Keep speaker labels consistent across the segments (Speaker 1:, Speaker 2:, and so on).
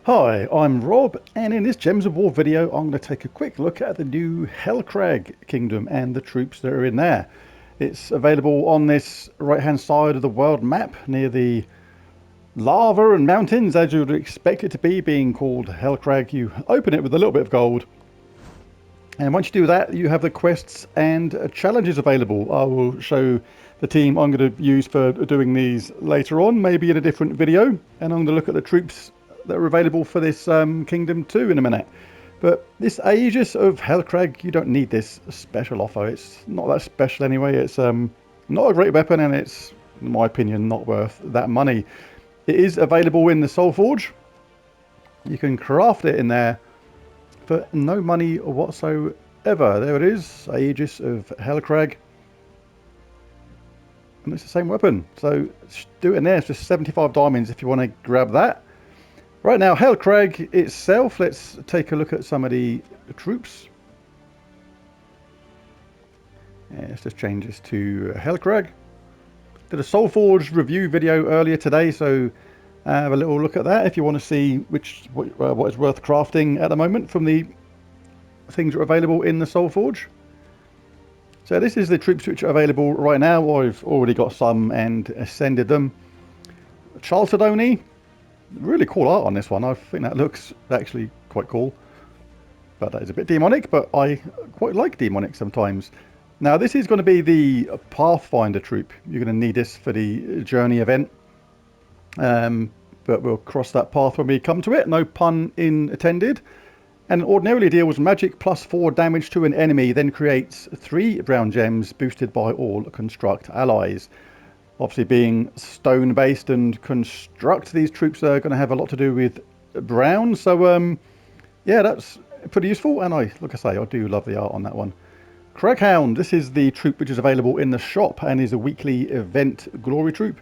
Speaker 1: Hi, I'm Rob, and in this Gems of War video I'm going to take a quick look at the new Hellcrag kingdom and the troops that are in there. It's available on this right hand side of the world map near the lava and mountains, as you would expect it to be, being called Hellcrag. You open it with a little bit of gold, and once you do that you have the quests and challenges available. I will show the team I'm going to use for doing these later on, maybe in a different video, and I'm going to look at the troops that are available for this kingdom too in a minute. But this Aegis of Hellcrag, you don't need this special offer. It's not that special anyway. It's not a great weapon, and it's, in my opinion, not worth that money. It is available in the soulforge. You can craft it in there for no money whatsoever. There it is, Aegis of Hellcrag. And it's the same weapon. So do it in there. It's just 75 diamonds if you want to grab that. Right now, Hellcrag itself, let's take a look at some of the troops. Yeah, let's just change this to Hellcrag. Did a soulforge review video earlier today, so have a little look at that if you want to see what is worth crafting at the moment from the things that are available in the soulforge. So this is the troops which are available right now. I've already got some and ascended them. Chalcedony. Really cool art on this one. I think that looks actually quite cool, but that is a bit demonic, but I quite like demonic sometimes. Now this is going to be the Pathfinder troop. You're going to need this for the journey event, but we'll cross that path when we come to it, no pun intended. And ordinarily deals magic +4 damage to an enemy, then creates 3 brown gems boosted by all construct allies. Obviously being stone based and construct, these troops are going to have a lot to do with brown. So yeah, that's pretty useful. And like I say, I do love the art on that one. Craghound, this is the troop which is available in the shop and is a weekly event glory troop.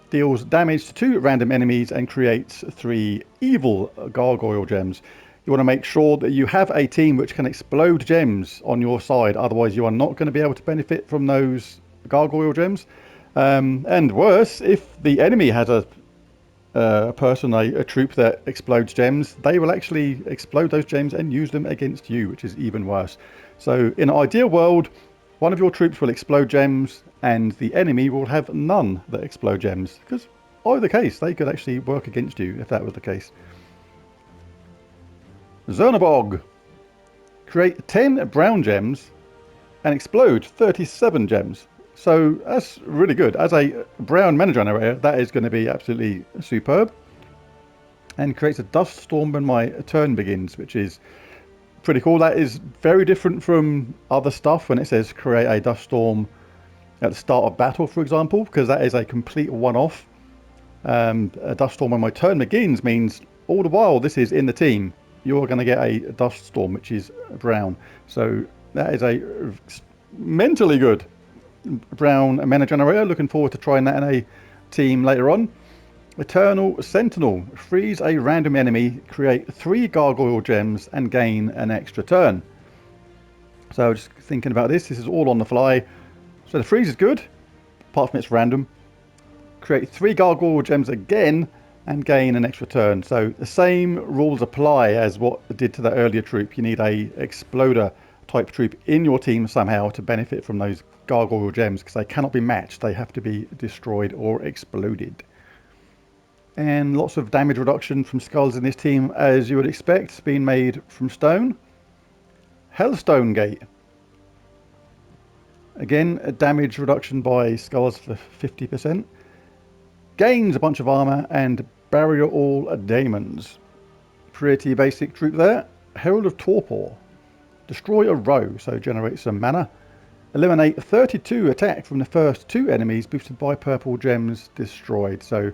Speaker 1: Deals damage to 2 random enemies and creates 3 evil gargoyle gems. You want to make sure that you have a team which can explode gems on your side, otherwise you are not going to be able to benefit from those gargoyle gems. And worse, if the enemy has a troop that explodes gems, they will actually explode those gems and use them against you, which is even worse. So in an ideal world, one of your troops will explode gems and the enemy will have none that explode gems, because either case they could actually work against you if that was the case. Zernabog. Create 10 brown gems and explode 37 gems. So that's really good. As a brown mana generator, that is going to be absolutely superb. And creates a dust storm when my turn begins, which is pretty cool. That is very different from other stuff when it says create a dust storm at the start of battle, for example, because that is a complete one-off. A dust storm when my turn begins means all the while this is in the team, you're going to get a dust storm, which is brown. So that is a mentally good brown mana generator. Looking forward to trying that in a team later on. Eternal Sentinel. Freeze a random enemy, create 3 gargoyle gems and gain an extra turn. So just thinking about this is all on the fly. So the freeze is good, apart from it's random. Create 3 gargoyle gems again and gain an extra turn. So the same rules apply as what it did to the earlier troop. You need a exploder type troop in your team somehow to benefit from those gargoyle gems, because they cannot be matched. They have to be destroyed or exploded. And lots of damage reduction from skulls in this team, as you would expect, being made from stone. Hellstone Gate. Again, a damage reduction by skulls for 50%. Gains a bunch of armor and barrier all daemons. Pretty basic troop there. Herald of Torpor. Destroy a row, so generate some mana. Eliminate 32 attack from the first 2 enemies boosted by purple gems destroyed. So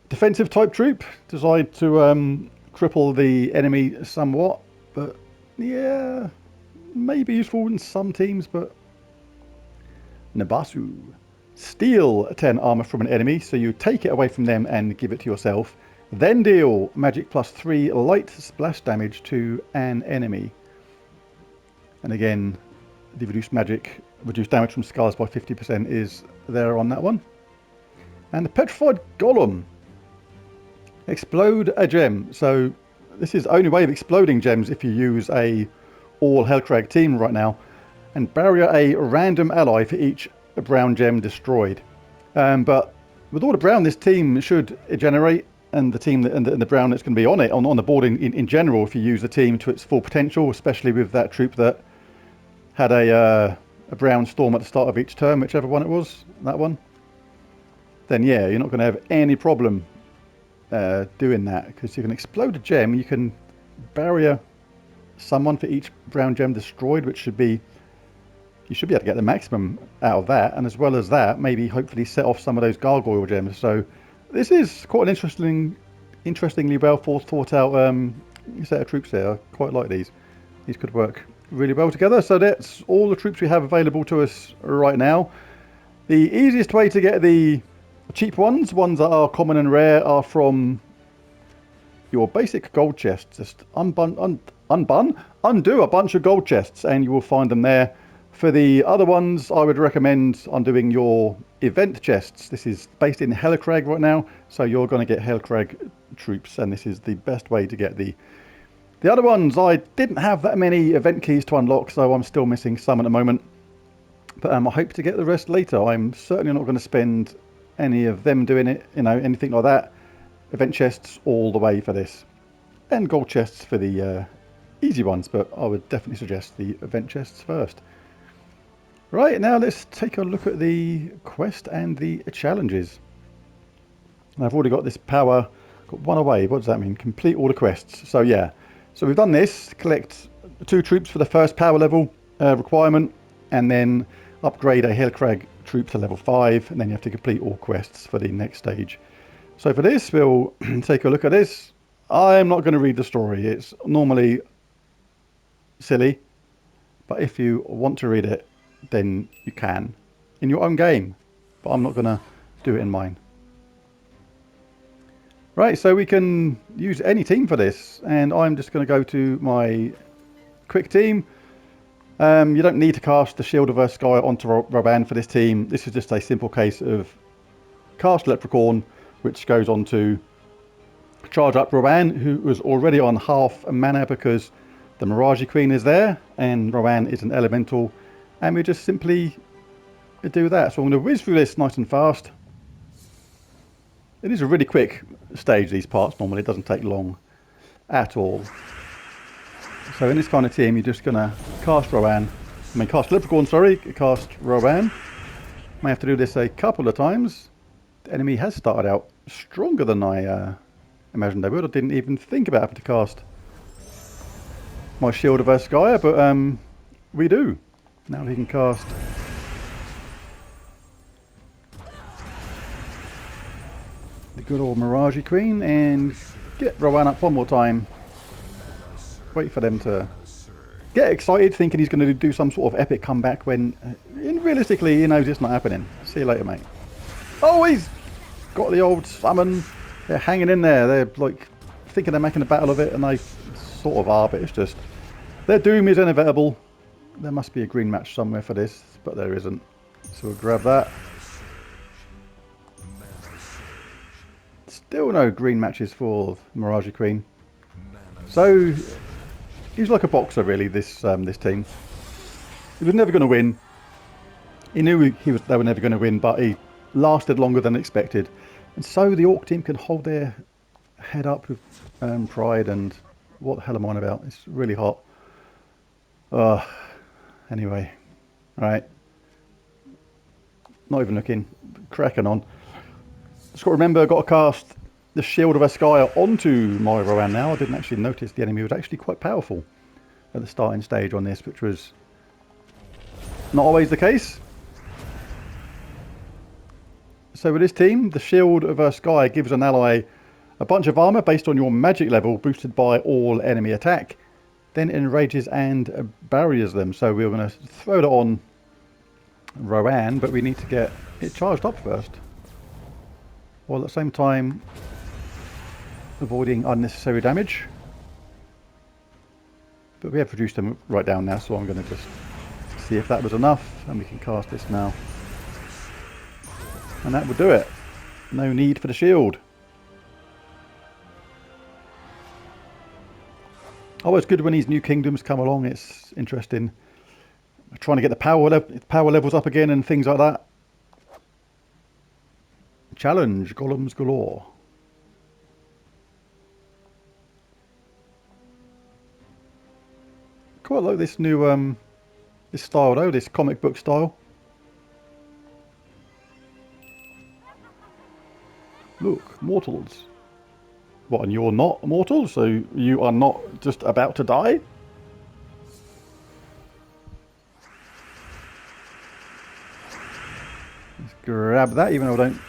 Speaker 1: defensive type troop, designed to cripple the enemy somewhat, but yeah, maybe useful in some teams. But Nabasu. Steal 10 armor from an enemy, so you take it away from them and give it to yourself. Then deal magic +3 light splash damage to an enemy. And again, the reduced damage from scars by 50% is there on that one. And the Petrified Golem. Explode a gem. So this is the only way of exploding gems if you use a all Hellcrag team right now, and barrier a random ally for each brown gem destroyed. But with all the brown this team should generate, and the team and the brown that's going to be on it on the board in general, if you use the team to its full potential, especially with that troop that had a brown storm at the start of each turn, whichever one it was, that one, then yeah, you're not going to have any problem doing that, because you can explode a gem, you can barrier someone for each brown gem destroyed, which should be, you should be able to get the maximum out of that, and as well as that, maybe hopefully set off some of those gargoyle gems. So this is quite an interestingly well thought out set of troops here. I quite like these. These could work really well together. So that's all the troops we have available to us right now. The easiest way to get the cheap ones that are common and rare, are from your basic gold chests. Just undo a bunch of gold chests and you will find them there. For the other ones, I would recommend undoing your event chests. This is based in Hellcrag right now, so you're going to get Hellcrag troops, and this is the best way to get the other ones. I didn't have that many event keys to unlock, so I'm still missing some at the moment. But I hope to get the rest later. I'm certainly not going to spend any of them doing it, you know, anything like that. Event chests all the way for this, and gold chests for the easy ones, but I would definitely suggest the event chests first. Right, now let's take a look at the quest and the challenges. I've already got this power, got one away. What does that mean? Complete all the quests. So yeah, so we've done this, collect 2 troops for the first power level requirement, and then upgrade a Hellcrag troop to level 5, and then you have to complete all quests for the next stage. So for this, we'll take a look at this. I'm not going to read the story. It's normally silly, but if you want to read it, then you can in your own game, but I'm not going to do it in mine. Right, so we can use any team for this, and I'm just going to go to my quick team. You don't need to cast the Shield of Erskine onto Roban for this team. This is just a simple case of cast Leprechaun, which goes on to charge up Roban, who was already on half a mana because the Mirage Queen is there, and Roban is an elemental. And we just simply do that. So I'm going to whiz through this nice and fast. It is a really quick stage, these parts normally. It doesn't take long at all. So in this kind of team, you're just going to cast Leprechaun, sorry. Cast Roban. May have to do this a couple of times. The enemy has started out stronger than I imagined they would. I didn't even think about having to cast my Shield of Erskine, but we do. Now he can cast the good old Mirage Queen and get Rowan up one more time. Wait for them to get excited, thinking he's going to do some sort of epic comeback when realistically he knows it's not happening. See you later, mate. Oh, he's got the old summon. They're hanging in there. They're like thinking they're making a battle of it, and they sort of are, but it's just their doom is inevitable. There must be a green match somewhere for this, but there isn't. So we'll grab that. Still no green matches for Mirage Queen. So he's like a boxer, really. This team. He was never going to win. He knew they were never going to win, but he lasted longer than expected. And so the Orc team can hold their head up with pride. And what the hell am I on about? It's really hot. Anyway, right. Not even looking. Cracking on. Just got to remember, I've got to cast the Shield of Erskine onto my Rowan now. I didn't actually notice the enemy was actually quite powerful at the starting stage on this, which was not always the case. So with this team, the Shield of Erskine gives an ally a bunch of armor based on your magic level, boosted by all enemy attack. Then enrages and barriers them. So we're going to throw it on Rowan, but we need to get it charged up first, while at the same time avoiding unnecessary damage. But we have reduced them right down now, so I'm going to just see if that was enough, and we can cast this now. And that will do it. No need for the shield. Always good when these new kingdoms come along. It's interesting. Trying to get the power levels up again and things like that. Challenge, golems galore. Quite like this new this style though, this comic book style. Look, mortals. What, and you're not mortal, so you are not just about to die? Let's grab that, even though I don't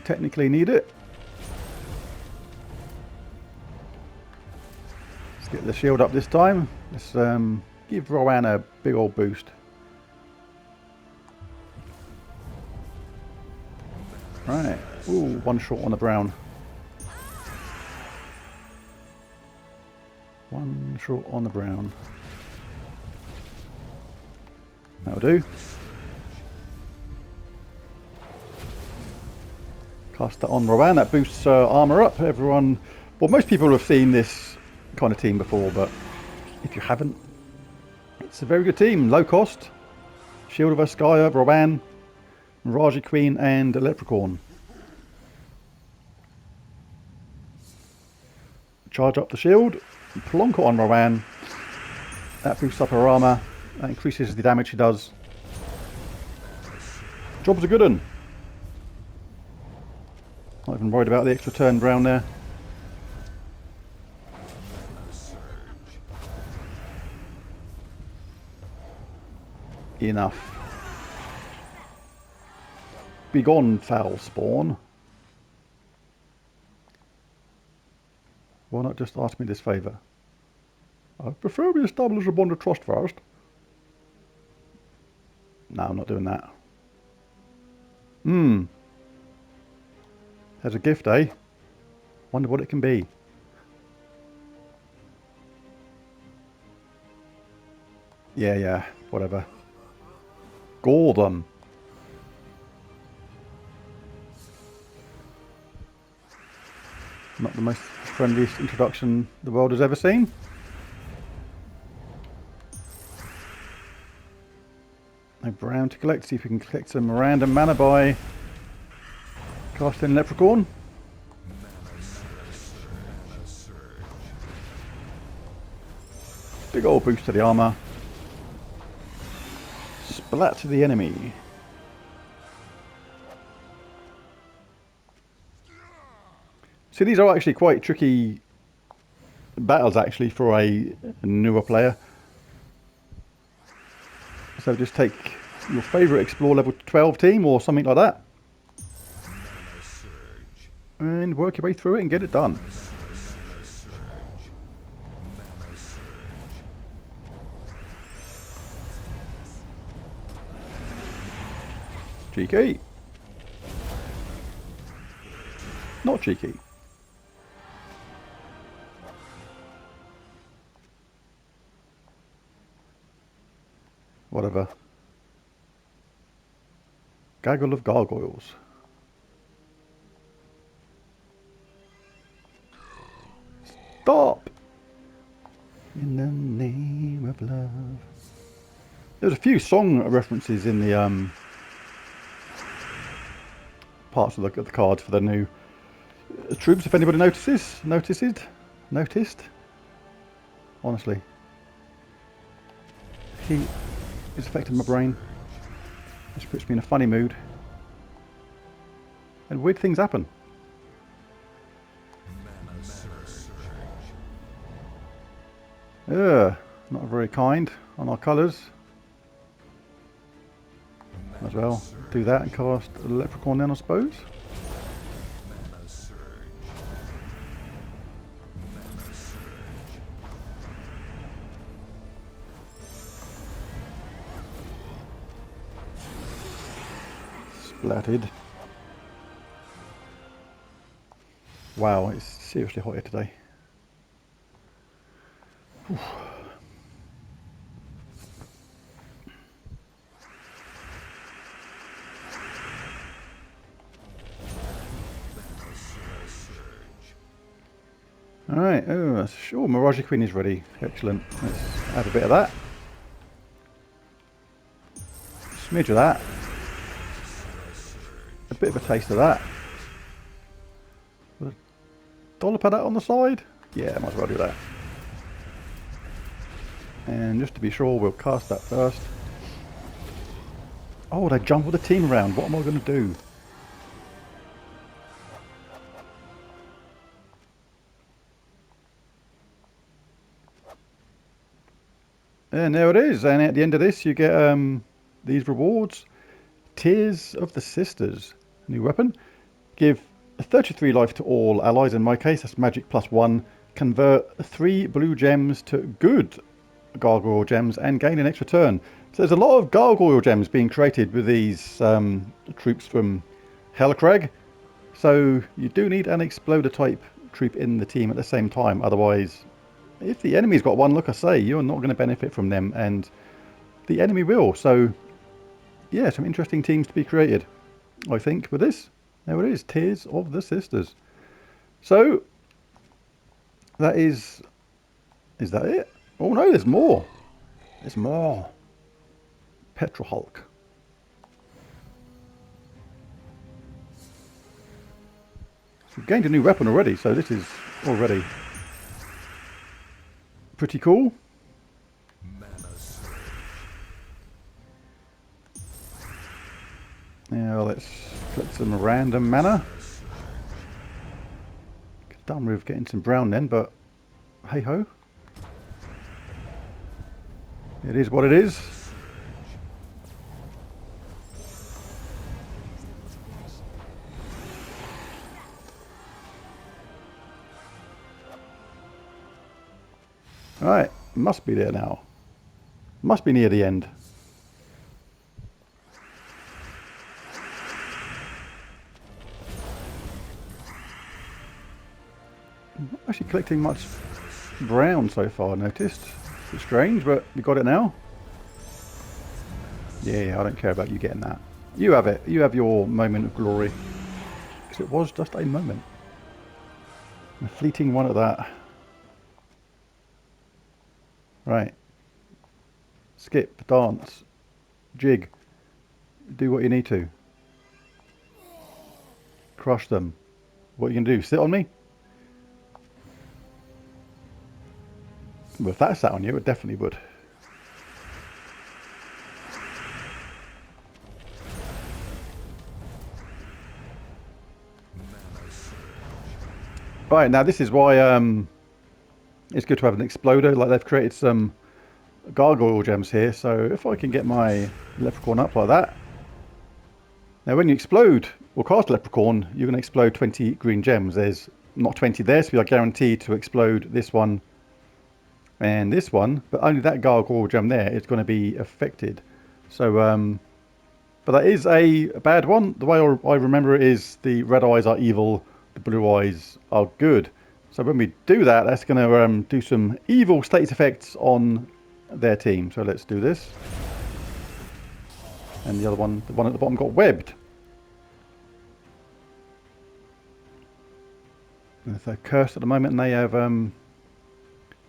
Speaker 1: technically need it. Let's get the shield up this time. Let's give Rowan a big old boost. Right. Ooh, one shot on the brown. One shot on the brown. That'll do. Cast that on Rowan. That boosts armor up. Everyone, well, most people have seen this kind of team before, but if you haven't, it's a very good team. Low cost. Shield of Askaya, Rowan, Raji Queen, and Leprechaun. Charge up the shield, plonk it on Rowan. That boosts up her armor. That increases the damage she does. Job's a good one. Not even worried about the extra turn brown there. Enough. Begone, foul spawn. Why not just ask me this favour? I prefer we establish a bond of trust first. No, I'm not doing that. There's a gift, eh? Wonder what it can be. Yeah, whatever. Gordon. Not the most friendliest introduction the world has ever seen. No brown to collect. See if we can collect some random mana by casting Leprechaun. Big old boost to the armor. Splat to the enemy. So these are actually quite tricky battles actually for a newer player. So just take your favourite Explore level 12 team or something like that. And work your way through it and get it done. Cheeky. Not cheeky. Whatever. Gaggle of gargoyles. Stop! In the name of love. There's a few song references in the parts of the cards for the new troops. If anybody noticed. Honestly, heat is affecting my brain. This puts me in a funny mood, and weird things happen. Not very kind on our colours. Might as well do that and cast a Leprechaun then, I suppose. Splatted. Wow, it's seriously hot here today. Whew. Alright, oh, sure, Mirage Queen is ready. Excellent. Let's add a bit of that. Smidge of that. A bit of a taste of that. Dollop of that on the side? Yeah, might as well do that. And just to be sure, we'll cast that first. Oh, they jumbled the team around. What am I going to do? And there it is. And at the end of this, you get these rewards. Tears of the Sisters. New weapon. Give 33 life to all allies. In my case, that's magic +1. Convert 3 blue gems to good gargoyle gems and gain an extra turn. So there's a lot of gargoyle gems being created with these troops from Hellcrag. So you do need an exploder type troop in the team at the same time. Otherwise, if the enemy's got one, like I say, you're not going to benefit from them, and the enemy will. So yeah, some interesting teams to be created, I think, with this. There it is, Tears of the Sisters. So that is that it? Oh no, there's more. There's more. Petrol Hulk. We've gained a new weapon already, so this is already pretty cool. Now let's collect some random mana. Done with getting some brown then, but hey ho. It is what it is. Right, must be there now. Must be near the end. I'm not actually collecting much brown so far, I noticed. It's strange, but we got it now. Yeah, I don't care about you getting that. You have it. You have your moment of glory. Because it was just a moment. A fleeting one at that. Right. Skip, dance, jig. Do what you need to. Crush them. What are you going to do? Sit on me? Well, if that sat on you, it definitely would. Right, now this is why it's good to have an exploder. Like, they've created some gargoyle gems here, so if I can get my leprechaun up like that. Now when you explode or cast leprechaun, you're going to explode 20 green gems. There's not 20 there, so you're guaranteed to explode this one and this one, but only that gargoyle gem there is going to be affected. So but that is a bad one. The way I remember it is the red eyes are evil, the blue eyes are good. So when we do that, that's going to do some evil status effects on their team. So let's do this. And the other one, the one at the bottom, got webbed. And they're cursed at the moment, and they have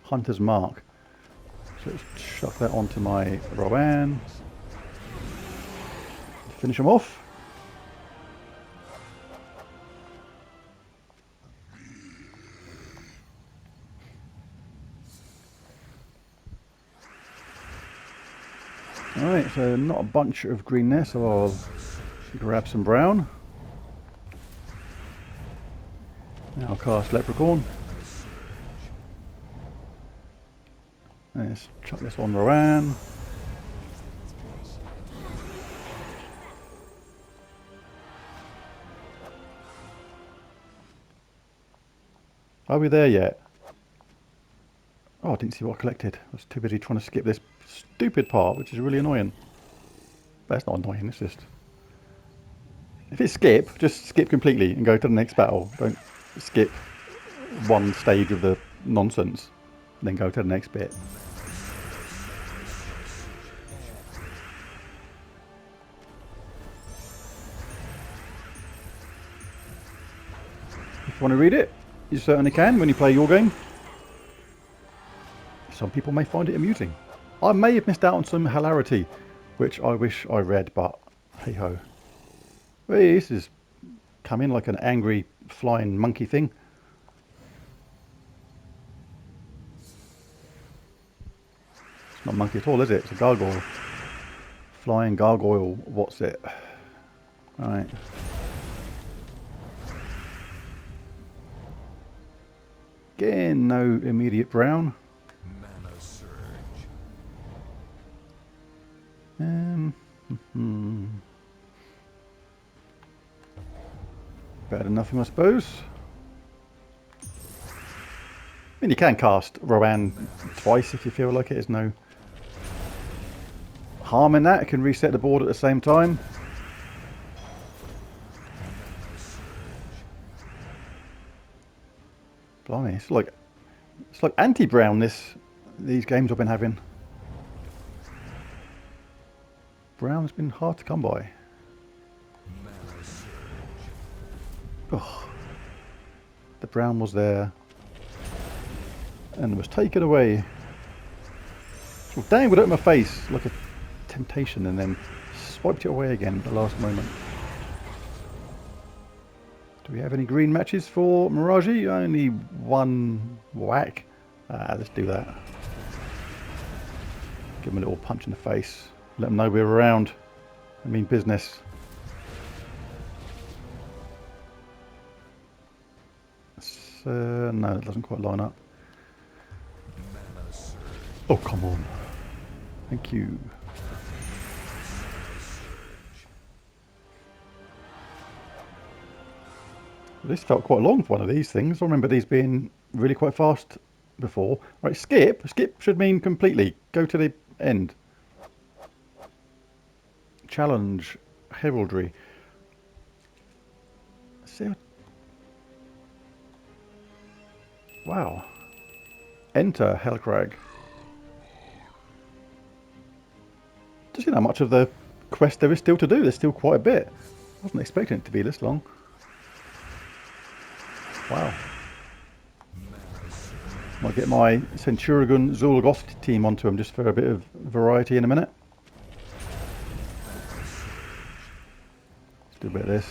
Speaker 1: Hunter's Mark. So let's chuck that onto my Rowan. Finish them off. Alright, so not a bunch of green there, so I'll grab some brown. Now I'll cast Leprechaun. Let's chuck this on Rowan. Are we there yet? Oh, I didn't see what I collected. I was too busy trying to skip this stupid part, which is really annoying. But it's not annoying, it's just... If it's skip, just skip completely and go to the next battle. Don't skip one stage of the nonsense, then go to the next bit. If you want to read it, You certainly can when you play your game. Some people may find it amusing. I may have missed out on some hilarity, which I wish I read, but hey ho. Hey, this is coming like an angry flying monkey thing. It's not a monkey at all, is it? It's a gargoyle. Flying gargoyle, what's it? Alright. Again, no immediate brown. Better than nothing, I suppose. I mean, you can cast Rowan twice if you feel like it. There's no harm in that. It can reset the board at the same time. Blimey, it's like anti-brown. These games I've been having. Brown's been hard to come by. Oh, the brown was there and was taken away. So dang, with it in my face like a temptation, and then swiped it away again at the last moment. Do we have any green matches for Miraji? Only one whack. Let's do that. Give him a little punch in the face. Let them know we're around. I mean business. No, it doesn't quite line up. Oh, come on. Thank you. This felt quite long for one of these things. I remember these being really quite fast before. Right, skip. Skip should mean completely. Go to the end. Challenge. Heraldry. See. Wow. Enter Hellcrag. Just you know how much of the quest there is still to do. There's still quite a bit. I wasn't expecting it to be this long. Wow. Might get my Centurion Zulgoth team onto him just for a bit of variety in a minute. Let's do a bit of this.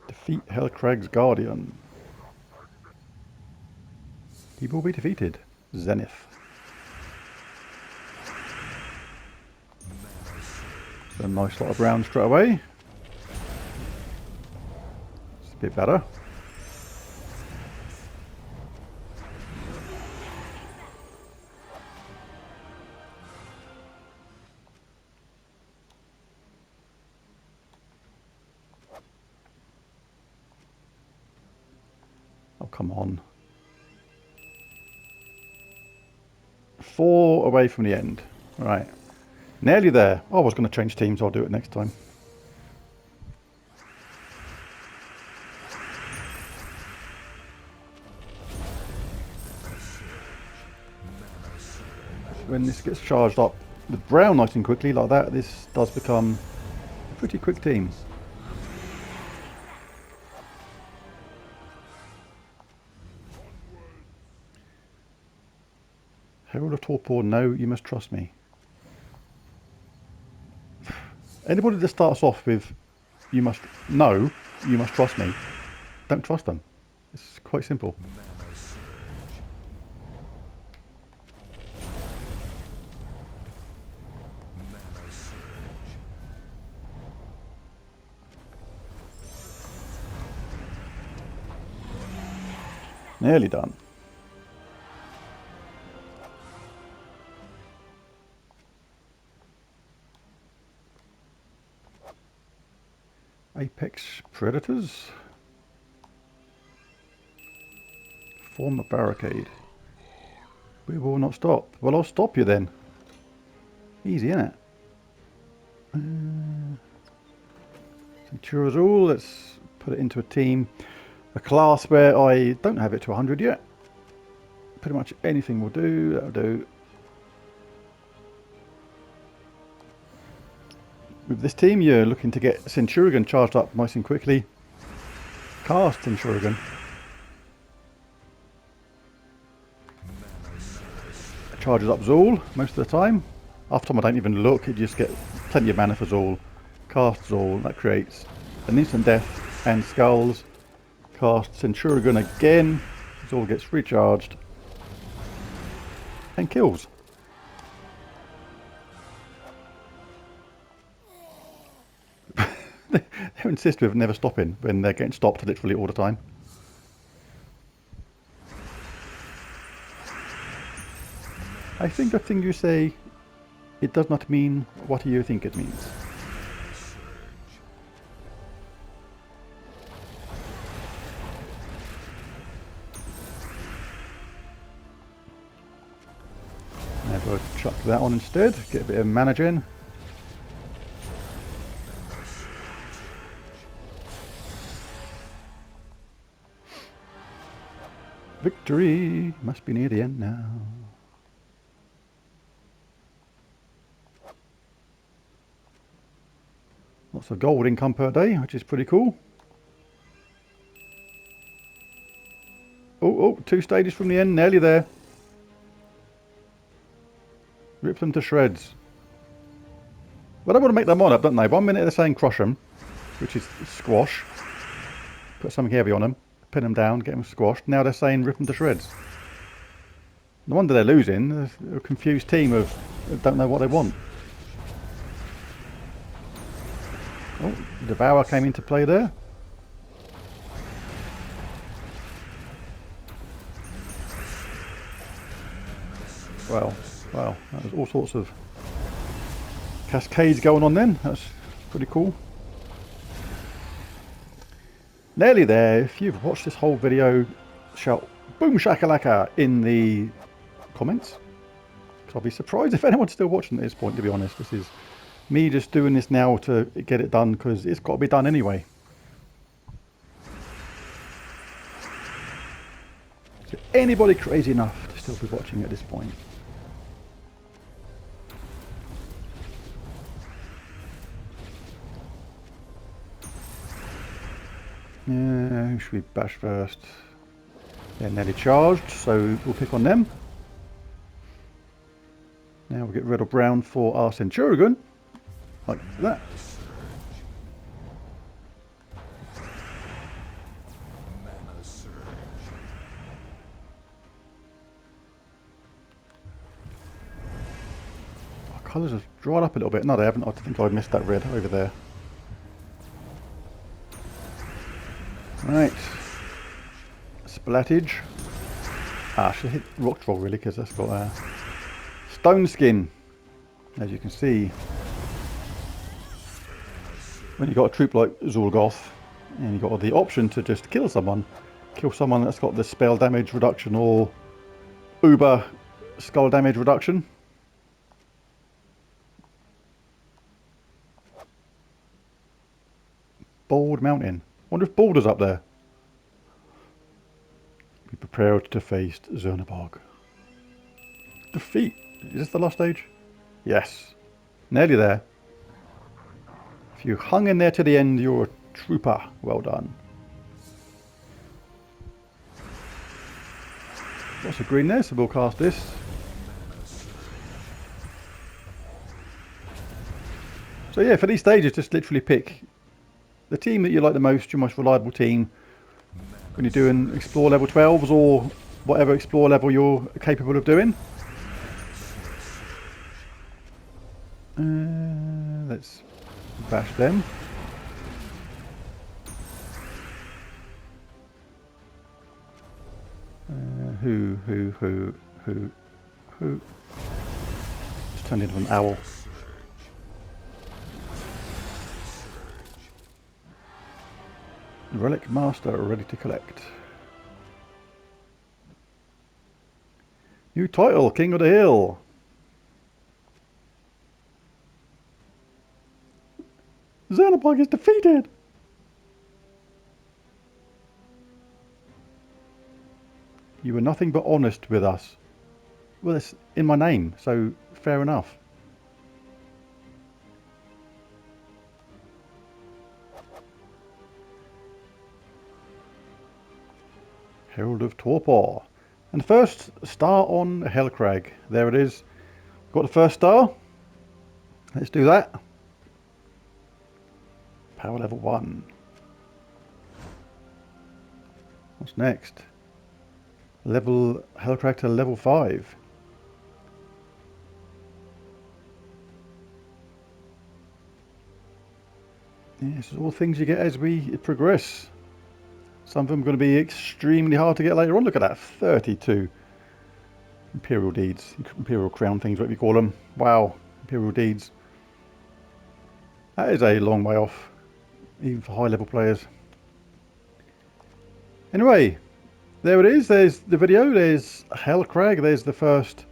Speaker 1: Defeat Hellcrag's Guardian. He will be defeated. Zenith. A nice lot of brown straight away. It's a bit better. Oh, come on. 4 away from the end. Right. Nearly there. Oh, I was going to change teams. I'll do it next time. When this gets charged up with brown nice and quickly like that, this does become a pretty quick team. Herald of Torpor, no, you must trust me. Anybody that starts off with you must trust me, don't trust them. It's quite simple. Nearly done. Apex Predators. Form a barricade. We will not stop. Well, I'll stop you then. Easy, isn't it? Centurions all. Let's put it into a team. A class where I don't have it to 100 yet. Pretty much anything will do, that'll do. With this team, you're looking to get Centurion charged up nice and quickly. Cast Centurion. Charges up Zool most of the time. Half the time I don't even look, you just get plenty of mana for Zool. Cast Zool, that creates an instant death and skulls. Cast Centurion again, Zool gets recharged and kills. They insist with never stopping when they're getting stopped literally all the time. I think the thing you say, it does not mean what you think it means. I'll chuck that on instead, get a bit of mana gen. Victory must be near the end now. Lots of gold income per day, which is pretty cool. Oh, 2 stages from the end, nearly there. Rip them to shreds. Well, they want to make them on up, don't they? 1 minute they're saying crush them, which is squash. Put something heavy on them, pin them down, get them squashed. Now they're saying rip them to shreds. No wonder they're losing. They're a confused team of don't know what they want. Oh, Devour came into play there. Well, that was all sorts of cascades going on then. That's pretty cool. Nearly there. If you've watched this whole video, shout boom shakalaka in the comments. 'Cause I'll be surprised if anyone's still watching at this point, to be honest. This is me just doing this now to get it done because it's got to be done anyway. So anybody crazy enough to still be watching at this point? Yeah, who should we bash first? They're nearly charged, so we'll pick on them. Now we'll get red or brown for our Centurion, like that. Our colours have dried up a little bit. No, they haven't. I think I missed that red over there. Right. Splattage. I should hit rock troll really because that's got a stone skin. As you can see, when you've got a troop like Zul'Goth and you've got the option to just kill someone that's got the spell damage reduction or uber skull damage reduction. Bald Mountain. Wonder if Balder's up there. Be prepared to face Zernabog. Defeat. Is this the last stage? Yes. Nearly there. If you hung in there to the end, you're a trooper. Well done. Lots of green there, so we'll cast this. So yeah, for these stages, just literally pick the team that you like the most, your most reliable team, when you're doing explore level 12s or whatever explore level you're capable of doing. Let's bash them. Who? Just turned into an owl. Relic Master ready to collect. New title, King of the Hill. Zernabog is defeated. You were nothing but honest with us. Well, it's in my name, so fair enough. Herald of Torpor. And first star on Hellcrag. There it is. Got the first star. Let's do that. Power level 1. What's next? Level Hellcrag to level 5. Yes, all things you get as we progress. Some of them are going to be extremely hard to get later on. Look at that, 32 Imperial Deeds, Imperial Crown things, what we call them. Wow, Imperial Deeds. That is a long way off, even for high level players. Anyway, there it is. There's the video. There's Hellcrag. There's the first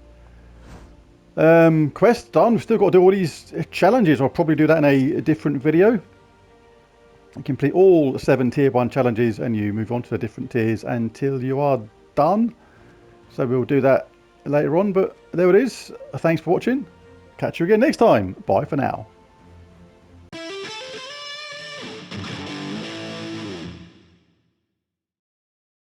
Speaker 1: quest done. We've still got to do all these challenges. I'll probably do that in a different video. You complete all 7 tier 1 challenges and you move on to the different tiers until you are done. So we'll do that later on, but there it is. Thanks for watching. Catch you again next time. Bye for now.